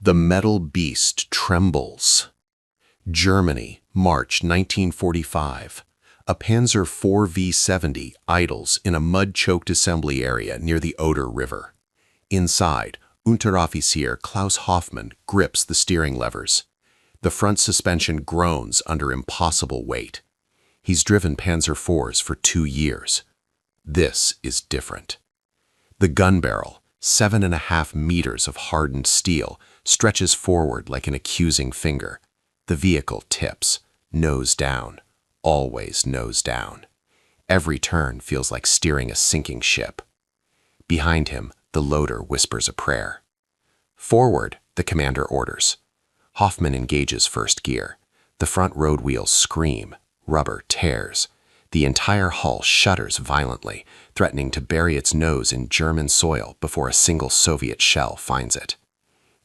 The metal beast trembles. Germany, March 1945. A Panzer IV V-70 idles in a mud-choked assembly area near the Oder River. Inside, Unteroffizier Klaus Hoffmann grips the steering levers. The front suspension groans under impossible weight. He's driven Panzer IVs for 2 years. This is different. The gun barrel, 7.5 meters of hardened steel, stretches forward like an accusing finger. The vehicle tips, nose down, always nose down. Every turn feels like steering a sinking ship. Behind him, the loader whispers a prayer. Forward, the commander orders. Hoffmann engages first gear. The front road wheels scream, rubber tears. The entire hull shudders violently, threatening to bury its nose in German soil before a single Soviet shell finds it.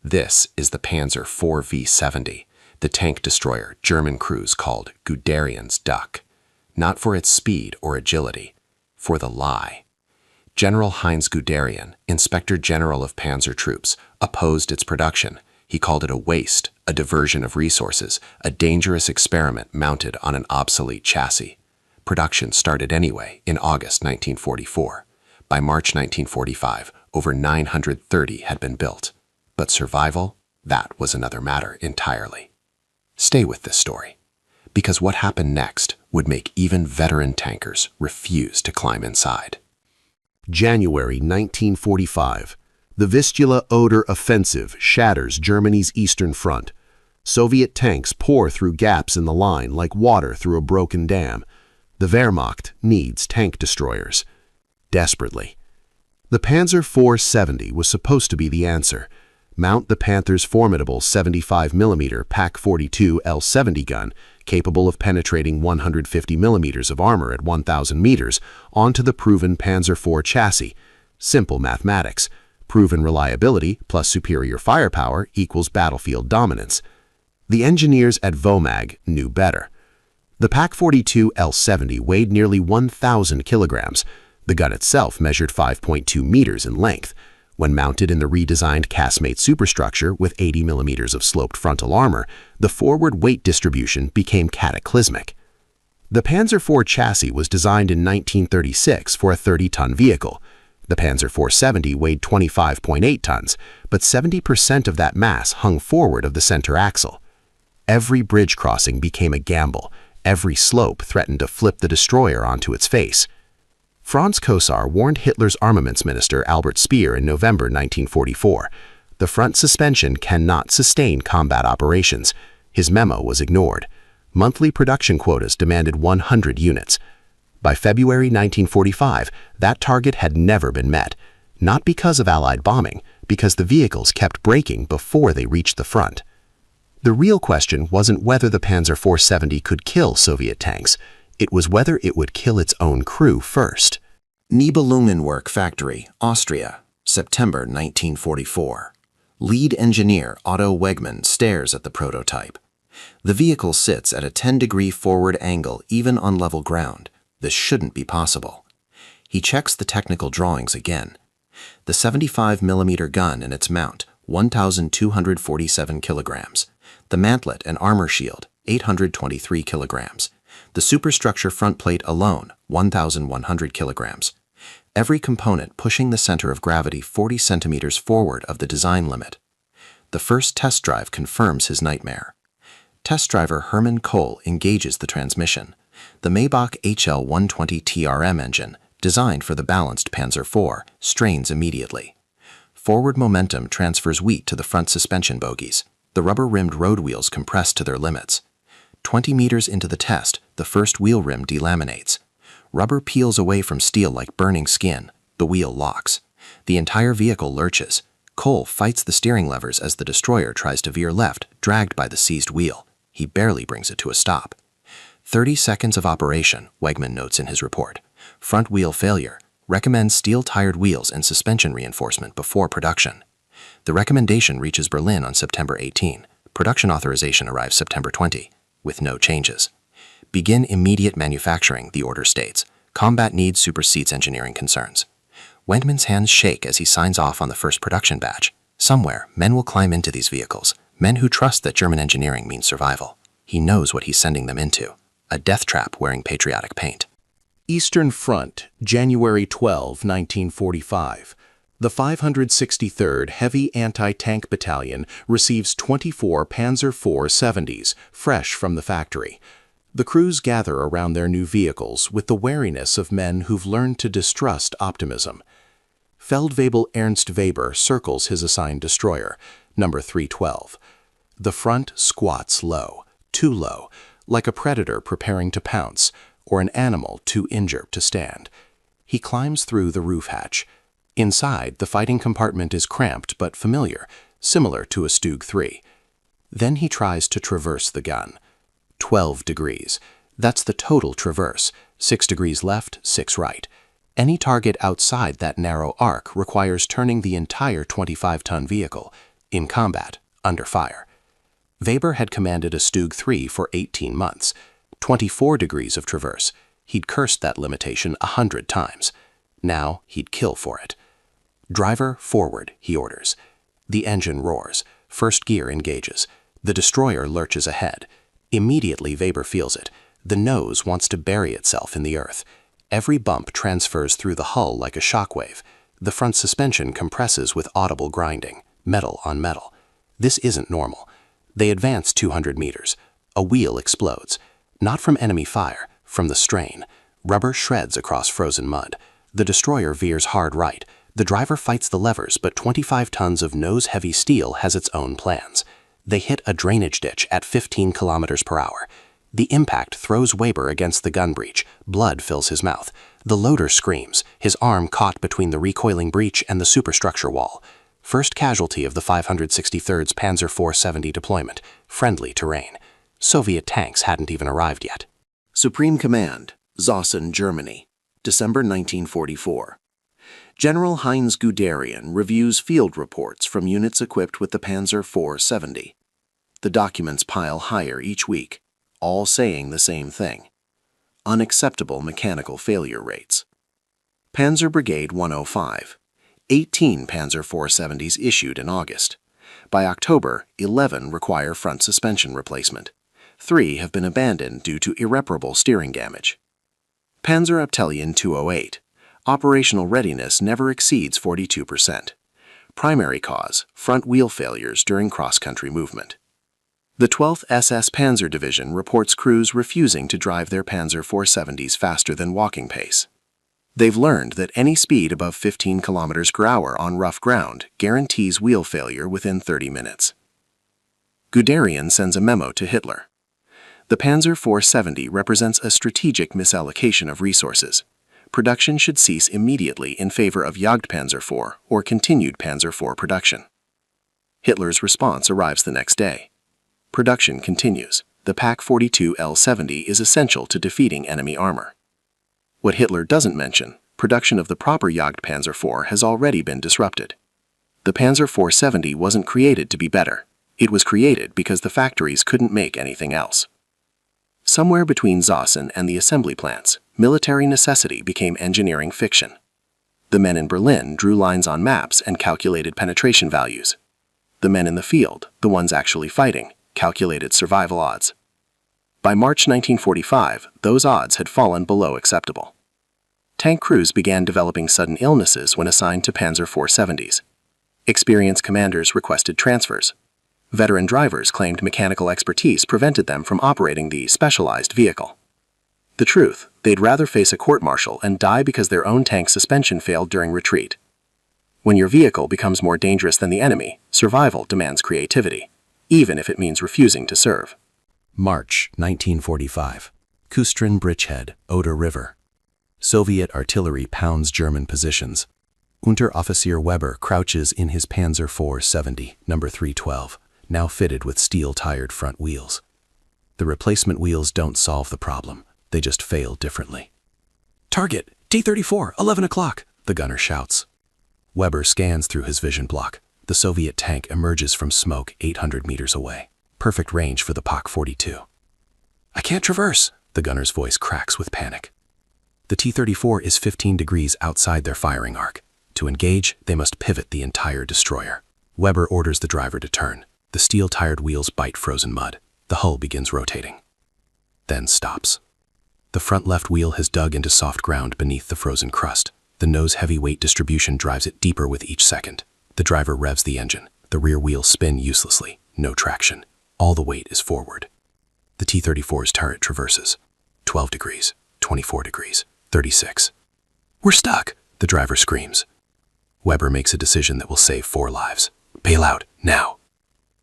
This is the Panzer IV V-70, the tank destroyer German crews called Guderian's Duck, not for its speed or agility, for the lie. General Heinz Guderian, Inspector General of Panzer Troops, opposed its production. He called it a waste, a diversion of resources, a dangerous experiment mounted on an obsolete chassis. Production started anyway in August 1944. By March 1945, over 930 had been built. But survival, that was another matter entirely. Stay with this story, because what happened next would make even veteran tankers refuse to climb inside. January 1945. The Vistula-Oder offensive shatters Germany's eastern front. Soviet tanks pour through gaps in the line like water through a broken dam. The Wehrmacht needs tank destroyers. Desperately. The Panzer IV-70 was supposed to be the answer. Mount the Panther's formidable 75mm PaK-42 L-70 gun, capable of penetrating 150mm of armor at 1,000 meters, onto the proven Panzer IV chassis. Simple mathematics. Proven reliability plus superior firepower equals battlefield dominance. The engineers at WMAG knew better. The PaK-42 L-70 weighed nearly 1,000 kilograms. The gun itself measured 5.2 meters in length. When mounted in the redesigned casemate superstructure with 80 millimeters of sloped frontal armor, the forward weight distribution became cataclysmic. The Panzer IV chassis was designed in 1936 for a 30-ton vehicle. The Panzer IV-70 weighed 25.8 tons, but 70% of that mass hung forward of the center axle. Every bridge crossing became a gamble. Every slope threatened to flip the destroyer onto its face. Franz Kosar warned Hitler's armaments minister Albert Speer in November 1944. The front suspension cannot sustain combat operations. His memo was ignored. Monthly production quotas demanded 100 units. By February 1945, that target had never been met. Not because of Allied bombing, because the vehicles kept breaking before they reached the front. The real question wasn't whether the Panzer IV-70 could kill Soviet tanks. It was whether it would kill its own crew first. Nibelungenwerk Factory, Austria, September 1944. Lead engineer Otto Wegmann stares at the prototype. The vehicle sits at a 10-degree forward angle even on level ground. This shouldn't be possible. He checks the technical drawings again. The 75mm gun and its mount, 1,247 kilograms. The mantlet and armor shield, 823 kilograms. The superstructure front plate alone, 1,100 kilograms. Every component pushing the center of gravity 40 centimeters forward of the design limit. The first test drive confirms his nightmare. Test driver Hermann Kohl engages the transmission. The Maybach HL-120 TRM engine, designed for the balanced Panzer IV, strains immediately. Forward momentum transfers weight to the front suspension bogies. The rubber-rimmed road wheels compress to their limits. 20 meters into the test, the first wheel rim delaminates. Rubber peels away from steel like burning skin. The wheel locks. The entire vehicle lurches. Kohl fights the steering levers as the destroyer tries to veer left, dragged by the seized wheel. He barely brings it to a stop. 30 seconds of operation, Wegmann notes in his report. Front wheel failure. Recommends steel-tired wheels and suspension reinforcement before production. The recommendation reaches Berlin on September 18. Production authorization arrives September 20, with no changes. Begin immediate manufacturing, the order states. Combat needs supersedes engineering concerns. Wegmann's hands shake as he signs off on the first production batch. Somewhere, men will climb into these vehicles, men who trust that German engineering means survival. He knows what he's sending them into, a death trap wearing patriotic paint. Eastern Front, January 12, 1945. The 563rd Heavy Anti-Tank Battalion receives 24 Panzer IV 70s, fresh from the factory. The crews gather around their new vehicles with the wariness of men who've learned to distrust optimism. Feldwebel Ernst Weber circles his assigned destroyer, number 312. The front squats low, too low, like a predator preparing to pounce, or an animal too injured to stand. He climbs through the roof hatch. Inside, the fighting compartment is cramped but familiar, similar to a Stug 3. Then he tries to traverse the gun. 12 degrees. That's the total traverse, 6 degrees left, 6 right. Any target outside that narrow arc requires turning the entire 25-ton vehicle, in combat, under fire. Weber had commanded a Stug 3 for 18 months, 24 degrees of traverse. He'd cursed that limitation 100 times. Now he'd kill for it. Driver, forward, he orders. The engine roars. First gear engages. The destroyer lurches ahead. Immediately Weber feels it. The nose wants to bury itself in the earth. Every bump transfers through the hull like a shockwave. The front suspension compresses with audible grinding, metal on metal. This isn't normal. They advance 200 meters. A wheel explodes. Not from enemy fire, from the strain. Rubber shreds across frozen mud. The destroyer veers hard right. The driver fights the levers, but 25 tons of nose-heavy steel has its own plans. They hit a drainage ditch at 15 kilometers per hour. The impact throws Weber against the gun breech. Blood fills his mouth. The loader screams, his arm caught between the recoiling breech and the superstructure wall. First casualty of the 563rd's Panzer IV 70 deployment. Friendly terrain. Soviet tanks hadn't even arrived yet. Supreme Command, Zossen, Germany, December 1944. General Heinz Guderian reviews field reports from units equipped with the Panzer IV 70. The documents pile higher each week, all saying the same thing: unacceptable mechanical failure rates. Panzer Brigade 105. 18 Panzer IV 70s issued in August. By October, 11 require front suspension replacement. 3 have been abandoned due to irreparable steering damage. Panzer Abteilon 208. Operational readiness never exceeds 42%. Primary cause: front wheel failures during cross-country movement. The 12th SS Panzer Division reports crews refusing to drive their Panzer IV 70s faster than walking pace. They've learned that any speed above 15 kilometers per hour on rough ground guarantees wheel failure within 30 minutes. Guderian sends a memo to Hitler. The Panzer IV 70 represents a strategic misallocation of resources. Production should cease immediately in favor of Jagdpanzer IV or continued Panzer IV production. Hitler's response arrives the next day. Production continues. The Pak 42 L-70 is essential to defeating enemy armor. What Hitler doesn't mention, production of the proper Jagdpanzer IV has already been disrupted. The Panzer IV 70 wasn't created to be better. It was created because the factories couldn't make anything else. Somewhere between Zossen and the assembly plants, military necessity became engineering fiction. The men in Berlin drew lines on maps and calculated penetration values. The men in the field, the ones actually fighting, calculated survival odds. By March 1945, those odds had fallen below acceptable. Tank crews began developing sudden illnesses when assigned to Panzer IV 70s. Experienced commanders requested transfers. Veteran drivers claimed mechanical expertise prevented them from operating the specialized vehicle. The truth, they'd rather face a court-martial and die because their own tank suspension failed during retreat. When your vehicle becomes more dangerous than the enemy, survival demands creativity, even if it means refusing to serve. March 1945. Kustrin Bridgehead, Oder River. Soviet artillery pounds German positions. Unteroffizier Weber crouches in his Panzer IV 70, number 312, now fitted with steel-tired front wheels. The replacement wheels don't solve the problem. They just fail differently. "Target, T-34, 11 o'clock, the gunner shouts. Weber scans through his vision block. The Soviet tank emerges from smoke 800 meters away. Perfect range for the Pak 42. "I can't traverse," the gunner's voice cracks with panic. The T-34 is 15 degrees outside their firing arc. To engage, they must pivot the entire destroyer. Weber orders the driver to turn. The steel-tired wheels bite frozen mud. The hull begins rotating. Then stops. The front left wheel has dug into soft ground beneath the frozen crust. The nose-heavy weight distribution drives it deeper with each second. The driver revs the engine. The rear wheels spin uselessly. No traction. All the weight is forward. The T-34's turret traverses. 12 degrees, 24 degrees, 36. "We're stuck," the driver screams. Weber makes a decision that will save 4 lives. "Bail out, now."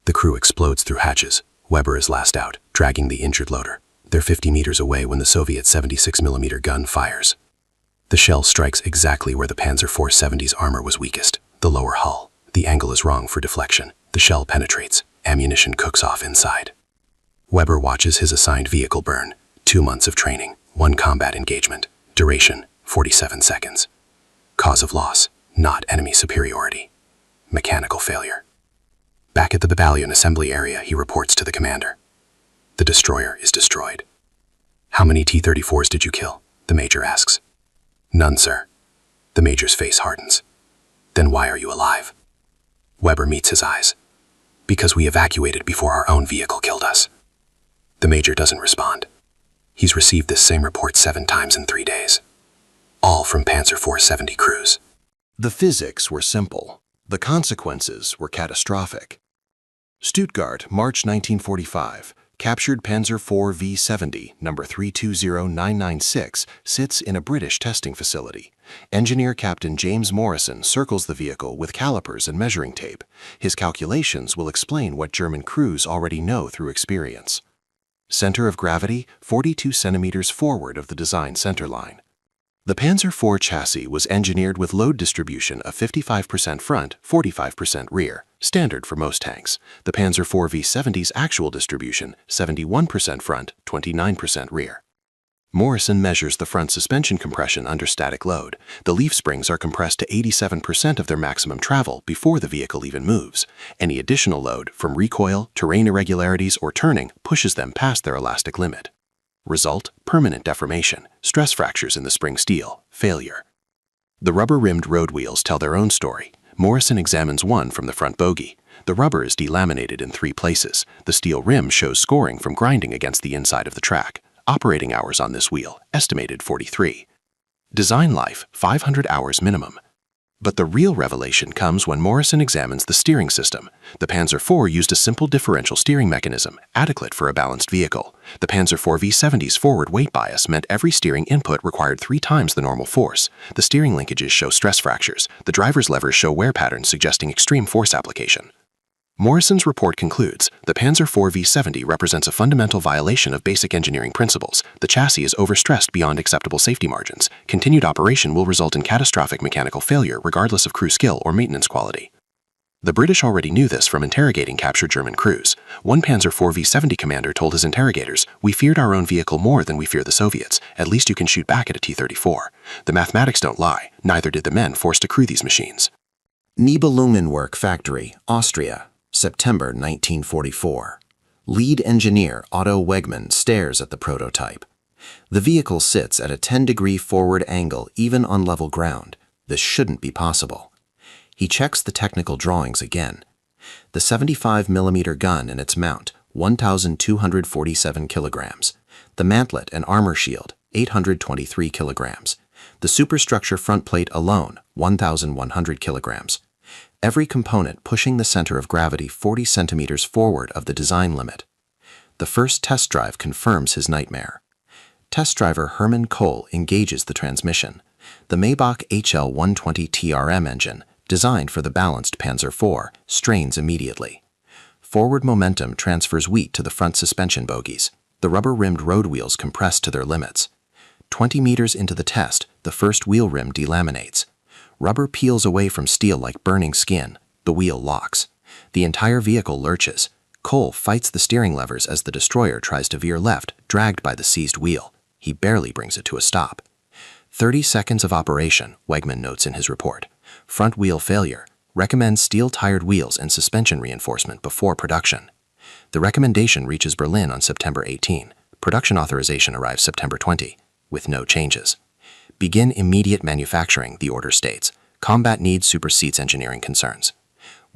The crew explodes through hatches. Weber is last out, dragging the injured loader. They're 50 meters away when the Soviet 76mm gun fires. The shell strikes exactly where the Panzer IV-70's armor was weakest, the lower hull. The angle is wrong for deflection. The shell penetrates. Ammunition cooks off inside. Weber watches his assigned vehicle burn. 2 months of training, 1 combat engagement. Duration, 47 seconds. Cause of loss, not enemy superiority. Mechanical failure. Back at the battalion assembly area, he reports to the commander. The destroyer is destroyed. "How many T-34s did you kill?" the major asks. "None, sir." The major's face hardens. "Then why are you alive?" Weber meets his eyes. "Because we evacuated before our own vehicle killed us." The major doesn't respond. He's received this same report 7 times in 3 days. All from Panzer IV-70 crews. The physics were simple. The consequences were catastrophic. Stuttgart, March 1945. Captured Panzer IV V-70, number 320996, sits in a British testing facility. Engineer Captain James Morrison circles the vehicle with calipers and measuring tape. His calculations will explain what German crews already know through experience. Center of gravity, 42 centimeters forward of the design center line. The Panzer IV chassis was engineered with load distribution of 55% front, 45% rear, standard for most tanks. The Panzer IV V-70's actual distribution, 71% front, 29% rear. Morrison measures the front suspension compression under static load. The leaf springs are compressed to 87% of their maximum travel before the vehicle even moves. Any additional load, from recoil, terrain irregularities, or turning, pushes them past their elastic limit. Result, permanent deformation, stress fractures in the spring steel, failure. The rubber-rimmed road wheels tell their own story. Morrison examines one from the front bogie. The rubber is delaminated in 3 places. The steel rim shows scoring from grinding against the inside of the track. Operating hours on this wheel, estimated 43. Design life, 500 hours minimum. But the real revelation comes when Morrison examines the steering system. The Panzer IV used a simple differential steering mechanism, adequate for a balanced vehicle. The Panzer IV V-70's forward weight bias meant every steering input required 3 times the normal force. The steering linkages show stress fractures. The driver's levers show wear patterns suggesting extreme force application. Morrison's report concludes, the Panzer IV V-70 represents a fundamental violation of basic engineering principles. The chassis is overstressed beyond acceptable safety margins. Continued operation will result in catastrophic mechanical failure regardless of crew skill or maintenance quality. The British already knew this from interrogating captured German crews. One Panzer IV V-70 commander told his interrogators, "We feared our own vehicle more than we fear the Soviets. At least you can shoot back at a T-34. The mathematics don't lie, neither did the men forced to crew these machines." Nibelungenwerk Factory, Austria. September 1944. Lead engineer Otto Wegmann stares at the prototype. The vehicle sits at a 10-degree forward angle even on level ground. This shouldn't be possible. He checks the technical drawings again. The 75mm gun and its mount, 1,247 kilograms. The mantlet and armor shield, 823 kilograms. The superstructure front plate alone, 1,100 kilograms. Every component pushing the center of gravity 40 centimeters forward of the design limit. The first test drive confirms his nightmare. Test driver Hermann Kohl engages the transmission. The Maybach HL-120 TRM engine, designed for the balanced Panzer IV, strains immediately. Forward momentum transfers weight to the front suspension bogies. The rubber-rimmed road wheels compress to their limits. 20 meters into the test, the first wheel rim delaminates. Rubber peels away from steel like burning skin. The wheel locks. The entire vehicle lurches. Kohl fights the steering levers as the destroyer tries to veer left, dragged by the seized wheel. He barely brings it to a stop. 30 seconds of operation, Wegmann notes in his report. Front wheel failure. Recommends steel-tired wheels and suspension reinforcement before production. The recommendation reaches Berlin on September 18. Production authorization arrives September 20, with no changes. Begin immediate manufacturing, the order states. Combat needs supersedes engineering concerns.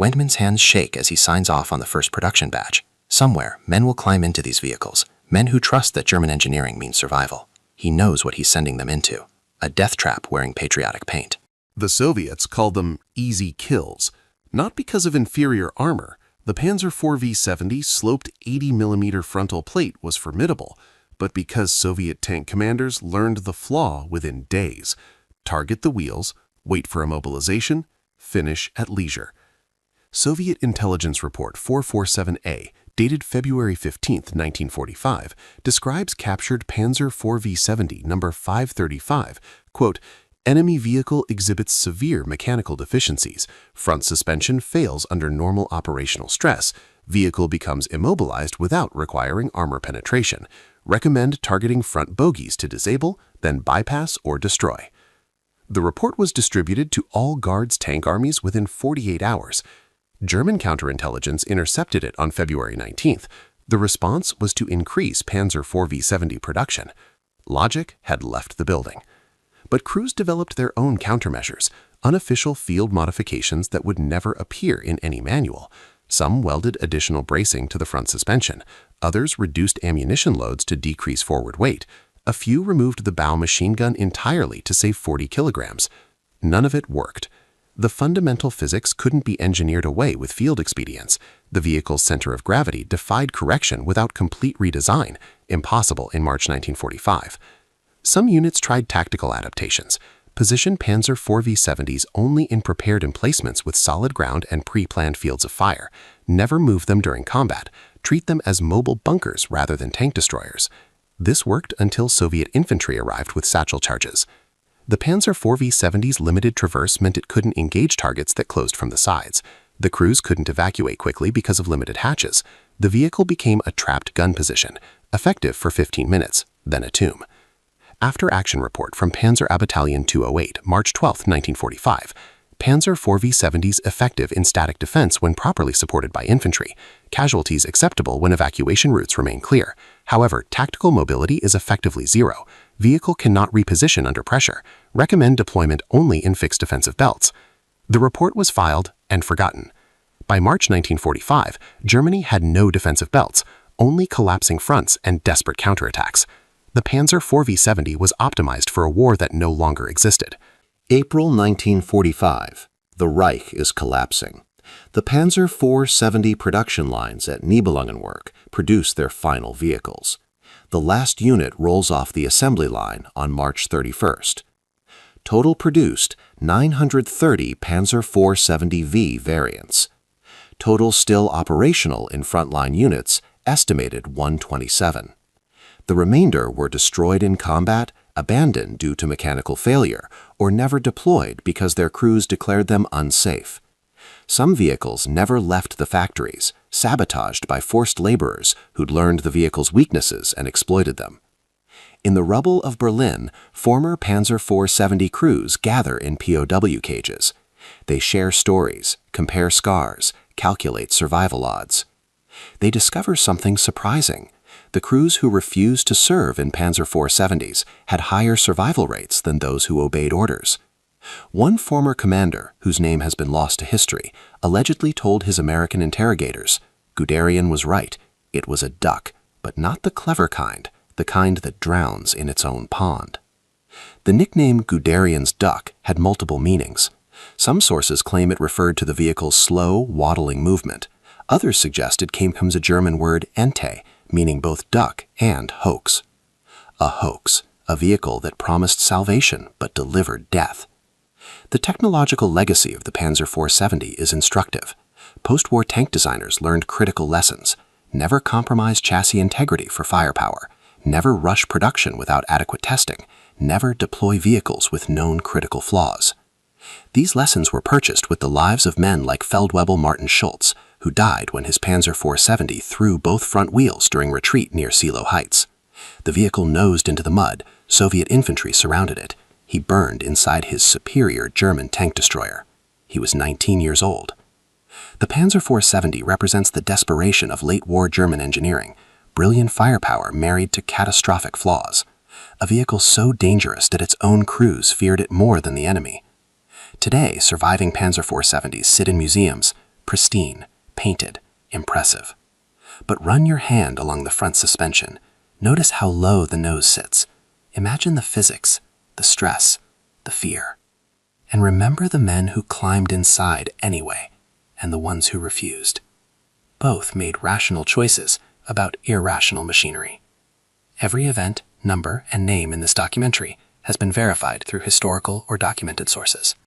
Wegman's hands shake as he signs off on the first production batch. Somewhere, men will climb into these vehicles, men who trust that German engineering means survival. He knows what he's sending them into, a death trap wearing patriotic paint. The Soviets called them easy kills, not because of inferior armor. The Panzer IV V-70's sloped 80mm frontal plate was formidable, but because Soviet tank commanders learned the flaw within days. Target the wheels, wait for immobilization, finish at leisure. Soviet Intelligence Report 447A, dated February 15, 1945, describes captured Panzer IV V-70 number 535, quote, "Enemy vehicle exhibits severe mechanical deficiencies. Front suspension fails under normal operational stress. Vehicle becomes immobilized without requiring armor penetration. Recommend targeting front bogies to disable, then bypass or destroy." The report was distributed to all Guards tank armies within 48 hours. German counterintelligence intercepted it on February 19th. The response was to increase Panzer IV V-70 production. Logic had left the building. But crews developed their own countermeasures, unofficial field modifications that would never appear in any manual. Some welded additional bracing to the front suspension. Others reduced ammunition loads to decrease forward weight. A few removed the bow machine gun entirely to save 40 kilograms. None of it worked. The fundamental physics couldn't be engineered away with field expedients. The vehicle's center of gravity defied correction without complete redesign, impossible in March 1945. Some units tried tactical adaptations. Position Panzer IV V-70s only in prepared emplacements with solid ground and pre-planned fields of fire. Never move them during combat. Treat them as mobile bunkers rather than tank destroyers. This worked until Soviet infantry arrived with satchel charges. The Panzer IV V-70's limited traverse meant it couldn't engage targets that closed from the sides. The crews couldn't evacuate quickly because of limited hatches. The vehicle became a trapped gun position, effective for 15 minutes, then a tomb. After-action report from Panzer A Battalion 208, March 12, 1945. Panzer IV V-70s effective in static defense when properly supported by infantry. Casualties acceptable when evacuation routes remain clear. However, tactical mobility is effectively zero. Vehicle cannot reposition under pressure. Recommend deployment only in fixed defensive belts. The report was filed and forgotten. By March 1945, Germany had no defensive belts, only collapsing fronts and desperate counterattacks. The Panzer IV V-70 was optimized for a war that no longer existed. April 1945. The Reich is collapsing. The Panzer IV-70 production lines at Nibelungenwerk produce their final vehicles. The last unit rolls off the assembly line on March 31st. Total produced 930 Panzer IV-70V variants. Total still operational in frontline units estimated 127. The remainder were destroyed in combat, abandoned due to mechanical failure, or never deployed because their crews declared them unsafe. Some vehicles never left the factories, sabotaged by forced laborers who'd learned the vehicle's weaknesses and exploited them. In the rubble of Berlin, former Panzer IV-70 crews gather in POW cages. They share stories, compare scars, calculate survival odds. They discover something surprising. The crews who refused to serve in Panzer IV-70s had higher survival rates than those who obeyed orders. One former commander, whose name has been lost to history, allegedly told his American interrogators, "Guderian was right. It was a duck, but not the clever kind, the kind that drowns in its own pond." The nickname Guderian's duck had multiple meanings. Some sources claim it referred to the vehicle's slow, waddling movement. Others suggest it came from the German word Ente, meaning both duck and hoax. A hoax, a vehicle that promised salvation but delivered death. The technological legacy of the Panzer IV-70 is instructive. Post-war tank designers learned critical lessons. Never compromise chassis integrity for firepower. Never rush production without adequate testing. Never deploy vehicles with known critical flaws. These lessons were purchased with the lives of men like Feldwebel Martin Schulz, who died when his Panzer IV-70 threw both front wheels during retreat near Seelow Heights. The vehicle nosed into the mud. Soviet infantry surrounded it. He burned inside his superior German tank destroyer. He was 19 years old. The Panzer IV-70 represents the desperation of late-war German engineering, brilliant firepower married to catastrophic flaws. A vehicle so dangerous that its own crews feared it more than the enemy. Today, surviving Panzer IV-70s sit in museums, pristine, painted, impressive. But run your hand along the front suspension. Notice how low the nose sits. Imagine the physics, the stress, the fear. And remember the men who climbed inside anyway, and the ones who refused. Both made rational choices about irrational machinery. Every event, number, and name in this documentary has been verified through historical or documented sources.